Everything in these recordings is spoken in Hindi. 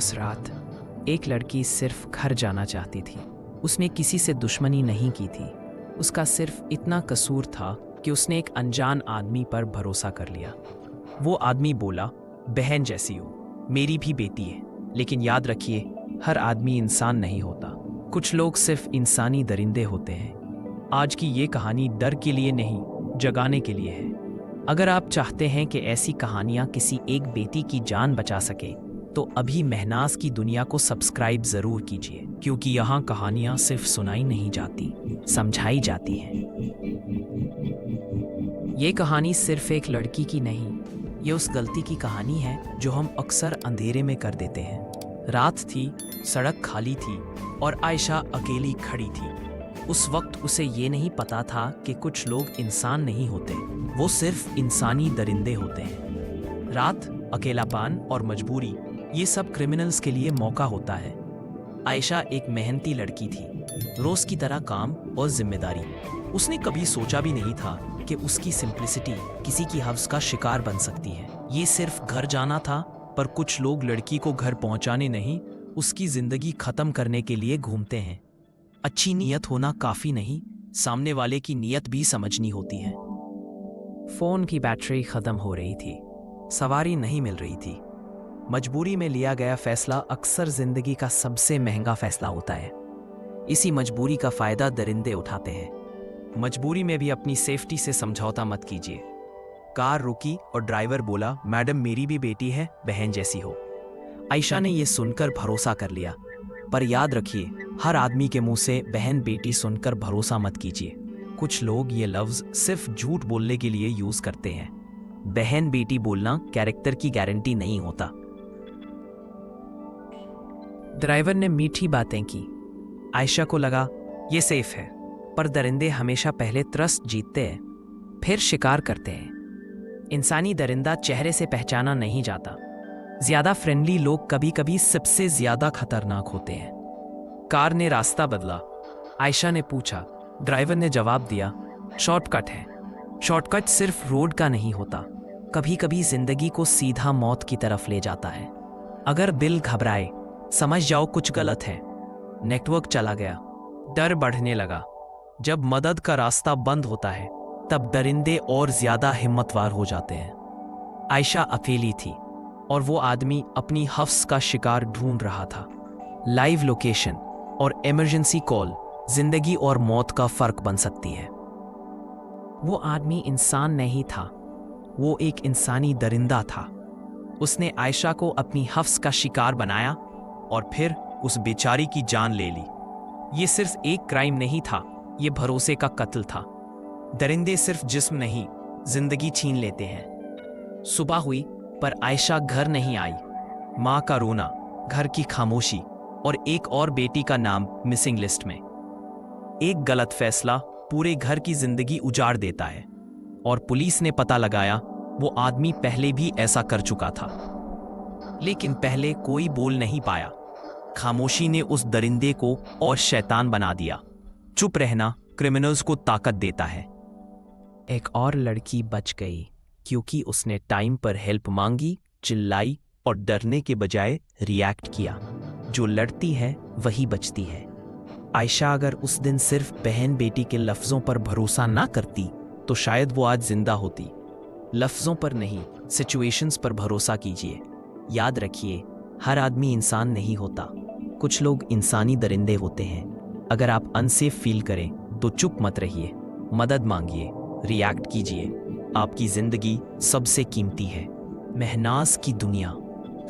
उस रात एक लड़की सिर्फ घर जाना चाहती थी। उसने किसी से दुश्मनी नहीं की थी। उसका सिर्फ इतना कसूर था कि उसने एक अनजान आदमी पर भरोसा कर लिया। वो आदमी बोला, बहन जैसी हो, मेरी भी बेटी है, लेकिन याद रखिए, हर आदमी इंसान नहीं होता। कुछ लोग सिर्फ इंसानी दरिंदे होते हैं। आज की ये कहानी डर के लिए नहीं, जगाने के लिए है। अगर आप चाहते हैं कि ऐसी कहानियां किसी एक बेटी की जान बचा सके, तो अभी महनाज की दुनिया को सब्सक्राइब जरूर कीजिए, क्योंकि यहाँ कहानियां सिर्फ सुनाई नहीं जाती, समझाई जाती हैं। ये कहानी सिर्फ एक लड़की की नहीं, ये उस गलती की कहानी है जो हम अक्सर अंधेरे में कर देते हैं। रात थी, सड़क खाली थी और आयशा अकेली खड़ी थी। उस वक्त उसे ये नहीं पता था कि कुछ लोग इंसान नहीं होते, वो सिर्फ इंसानी दरिंदे होते हैं। रात, अकेलापन और मजबूरी, ये सब क्रिमिनल्स के लिए मौका होता है। आयशा एक मेहनती लड़की थी, रोज की तरह काम और जिम्मेदारी। उसने कभी सोचा भी नहीं था कि उसकी सिंप्लिसिटी किसी की हव्स का शिकार बन सकती है। ये सिर्फ घर जाना था, पर कुछ लोग लड़की को घर पहुंचाने नहीं, उसकी जिंदगी खत्म करने के लिए घूमते हैं। अच्छी नीयत होना काफी नहीं, सामने वाले की नीयत भी समझनी होती है। फोन की बैटरी खत्म हो रही थी, सवारी नहीं मिल रही थी। मजबूरी में लिया गया फैसला अक्सर जिंदगी का सबसे महंगा फैसला होता है। इसी मजबूरी का फायदा दरिंदे उठाते हैं। मजबूरी में भी अपनी सेफ्टी से समझौता मत कीजिए। कार रुकी और ड्राइवर बोला, मैडम मेरी भी बेटी है, बहन जैसी हो। आयशा ने यह सुनकर भरोसा कर लिया। पर याद रखिए, हर आदमी के मुंह से बहन बेटी सुनकर भरोसा मत कीजिए। कुछ लोग ये लफ्ज सिर्फ झूठ बोलने के लिए यूज करते हैं। बहन बेटी बोलना कैरेक्टर की गारंटी नहीं होता। ड्राइवर ने मीठी बातें की। आयशा को लगा ये सेफ है, पर दरिंदे हमेशा पहले ट्रस्ट जीतते हैं, फिर शिकार करते हैं। इंसानी दरिंदा चेहरे से पहचाना नहीं जाता। ज्यादा फ्रेंडली लोग कभी कभी सबसे ज्यादा खतरनाक होते हैं। कार ने रास्ता बदला। आयशा ने पूछा। ड्राइवर ने जवाब दिया, शॉर्टकट है। शॉर्टकट सिर्फ रोड का नहीं होता, कभी कभी जिंदगी को सीधा मौत की तरफ ले जाता है। अगर दिल घबराए, समझ जाओ कुछ गलत है। नेटवर्क चला गया, डर बढ़ने लगा। जब मदद का रास्ता बंद होता है, तब दरिंदे और ज्यादा हिम्मतवार हो जाते हैं। आयशा अकेली थी और वो आदमी अपनी हफ्स का शिकार ढूंढ रहा था। लाइव लोकेशन और इमरजेंसी कॉल जिंदगी और मौत का फर्क बन सकती है। वो आदमी इंसान नहीं था, वो एक इंसानी दरिंदा था। उसने आयशा को अपनी हफ्स का शिकार बनाया और फिर उस बेचारी की जान ले ली। ये सिर्फ एक क्राइम नहीं था, ये भरोसे का कत्ल था। दरिंदे सिर्फ जिस्म नहीं, जिंदगी छीन लेते हैं। सुबह हुई पर आयशा घर नहीं आई। माँ का रोना, घर की खामोशी और एक और बेटी का नाम मिसिंग लिस्ट में। एक गलत फैसला पूरे घर की जिंदगी उजाड़ देता है। और पुलिस ने पता लगाया, वो आदमी पहले भी ऐसा कर चुका था। लेकिन पहले कोई बोल नहीं पाया। खामोशी ने उस दरिंदे को और शैतान बना दिया। चुप रहना क्रिमिनल्स को ताकत देता है। एक और लड़की बच गई क्योंकि उसने टाइम पर हेल्प मांगी, चिल्लाई और डरने के बजाय रिएक्ट किया। जो लड़ती है वही बचती है। आयशा अगर उस दिन सिर्फ बहन बेटी के लफ्जों पर भरोसा ना करती, तो शायद वो आज जिंदा होती। लफ्जों पर नहीं, सिचुएशंस पर भरोसा कीजिए। याद रखिए, हर आदमी इंसान नहीं होता, कुछ लोग इंसानी दरिंदे होते हैं। अगर आप अनसेफ फील करें तो चुप मत रहिए, मदद मांगिए, रिएक्ट कीजिए। आपकी जिंदगी सबसे कीमती है। महनाज की दुनिया,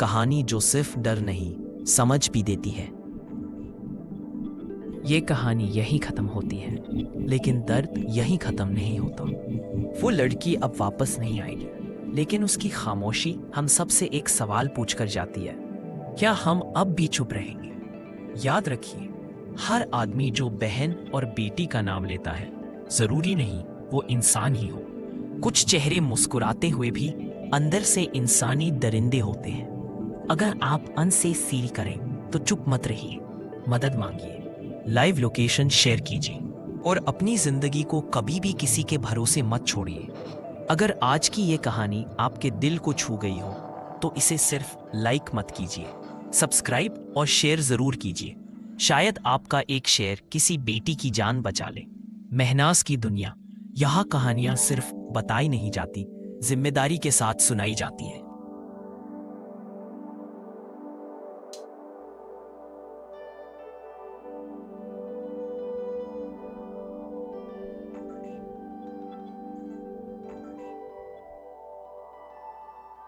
कहानी जो सिर्फ डर नहीं, समझ भी देती है। ये कहानी यहीं खत्म होती है, लेकिन दर्द यहीं खत्म नहीं होता। वो लड़की अब वापस नहीं आएगी, लेकिन उसकी खामोशी हम सबसे एक सवाल पूछकर जाती है, क्या हम अब भी चुप रहेंगे? याद रखिए, हर आदमी जो बहन और बेटी का नाम लेता है, जरूरी नहीं वो इंसान ही हो। कुछ चेहरे मुस्कुराते हुए भी अंदर से इंसानी दरिंदे होते हैं। अगर आप अनसेफ फील करें तो चुप मत रहिए, मदद मांगिए, लाइव लोकेशन शेयर कीजिए और अपनी जिंदगी को कभी भी किसी के भरोसे मत छोड़िए। अगर आज की ये कहानी आपके दिल को छू गई हो तो इसे सिर्फ लाइक मत कीजिए, सब्सक्राइब और शेयर ज़रूर कीजिए, शायद आपका एक शेयर किसी बेटी की जान बचा ले। महनाज की दुनिया, यहाँ कहानियाँ सिर्फ बताई नहीं जाती, जिम्मेदारी के साथ सुनाई जाती हैं।